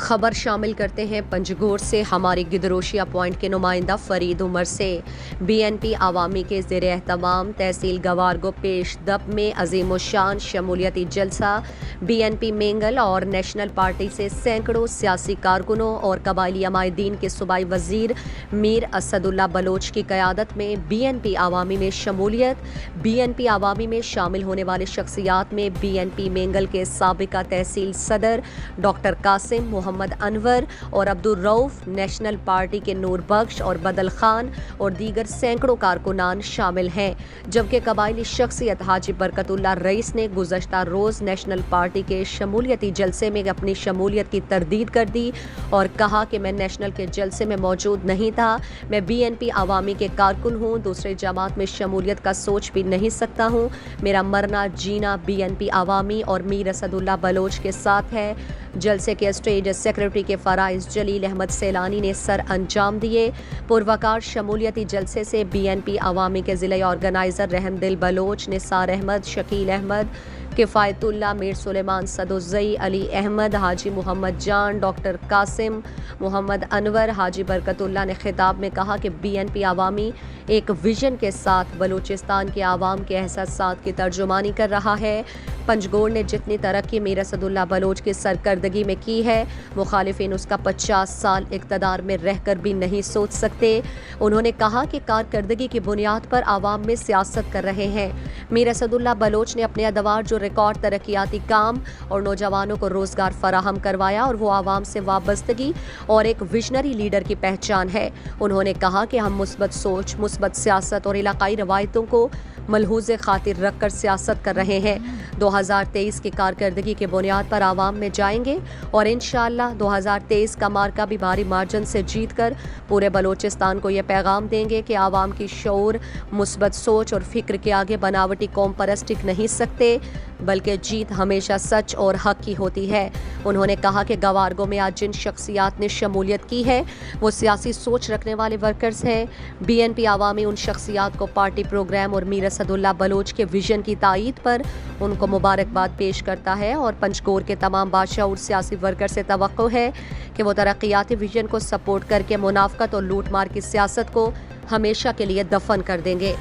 خبر شامل کرتے ہیں پنجگور سے ہماری گدروشیہ پوائنٹ کے نمائندہ فرید عمر سے۔ بی این پی عوامی کے زیر اہتمام تحصیل گوارگو پیش دب میں عظیم الشان شمولیتی جلسہ بی این پی مینگل اور نیشنل پارٹی سے سینکڑوں سیاسی کارکنوں اور قبائلی عمائدین کے صوبائی وزیر میر اسد اللہ بلوچ کی قیادت میں بی این پی عوامی میں شمولیت۔ بی این پی عوامی میں شامل ہونے والے شخصیات میں بی این پی مینگل کے سابقہ تحصیل صدر ڈاکٹر قاسم، محمد انور اور عبدالرؤف، نیشنل پارٹی کے نور بخش اور بدل خان اور دیگر سینکڑوں کارکنان شامل ہیں، جبکہ قبائلی شخصیت حاجی برکت اللہ رئیس نے گزشتہ روز نیشنل پارٹی کے شمولیتی جلسے میں اپنی شمولیت کی تردید کر دی اور کہا کہ میں نیشنل کے جلسے میں موجود نہیں تھا، میں بی این پی عوامی کے کارکن ہوں، دوسرے جماعت میں شمولیت کا سوچ بھی نہیں سکتا ہوں، میرا مرنا جینا بی این پی عوامی اور میر اسد اللہ بلوچ کے ساتھ ہے۔ جلسے کے اسٹیج سیکرٹری کے فرائض جلیل احمد سیلانی نے سر انجام دیے۔ پروقار شمولیتی جلسے سے بی این پی عوامی کے ضلعی آرگنائزر رحم دل بلوچ، نثار احمد، شکیل احمد، کفایت اللہ، میر سلیمان صدوزئی، علی احمد، حاجی محمد جان، ڈاکٹر قاسم، محمد انور، حاجی برکت اللہ نے خطاب میں کہا کہ بی این پی عوامی ایک ویژن کے ساتھ بلوچستان کے عوام کے احساسات کی ترجمانی کر رہا ہے۔ پنجگور نے جتنی ترقی میر اسد اللہ بلوچ کی سرکردگی میں کی ہے، مخالفین اس کا 50 سال اقتدار میں رہ کر بھی نہیں سوچ سکتے۔ انہوں نے کہا کہ کارکردگی کی بنیاد پر عوام میں سیاست کر رہے ہیں۔ میر اسد اللہ بلوچ نے اپنے ادوار جو ریکارڈ ترقیاتی کام اور نوجوانوں کو روزگار فراہم کروایا اور وہ عوام سے وابستگی اور ایک ویژنری لیڈر کی پہچان ہے۔ انہوں نے کہا کہ ہم مثبت سوچ، مثبت سیاست اور علاقائی روایتوں کو ملحوظ خاطر رکھ کر سیاست کر رہے ہیں۔ 2023 کی کارکردگی کی بنیاد پر عوام میں جائیں گے اور انشاءاللہ 2023 کا مارکہ بھی بھاری مارجن سے جیت کر پورے بلوچستان کو یہ پیغام دیں گے کہ عوام کی شعور، مثبت سوچ اور فکر کے آگے بناوٹی قوم پرست ٹک نہیں سکتے، بلکہ جیت ہمیشہ سچ اور حق کی ہوتی ہے۔ انہوں نے کہا کہ گوارگو میں آج جن شخصیات نے شمولیت کی ہے وہ سیاسی سوچ رکھنے والے ورکرز ہیں۔ بی این پی عوامی ان شخصیات کو پارٹی پروگرام اور میر اسد اللہ بلوچ کے ویژن کی تائید پر ان کو مبارکباد پیش کرتا ہے اور پنجگور کے تمام بادشاہ سیاسی ورکر سے توقع ہے کہ وہ ترقیاتی ویژن کو سپورٹ کر کے منافقت اور لوٹ مار کی سیاست کو ہمیشہ کے لیے دفن کر دیں گے۔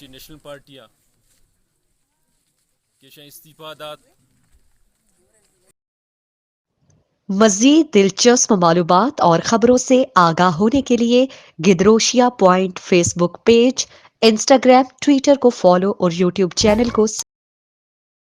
نیشنل پارٹیاں استفادات مزید دلچسپ معلومات اور خبروں سے آگاہ ہونے کے لیے گدروشیہ پوائنٹ فیس بک پیج، انسٹاگرام، ٹویٹر کو فالو اور یوٹیوب چینل کو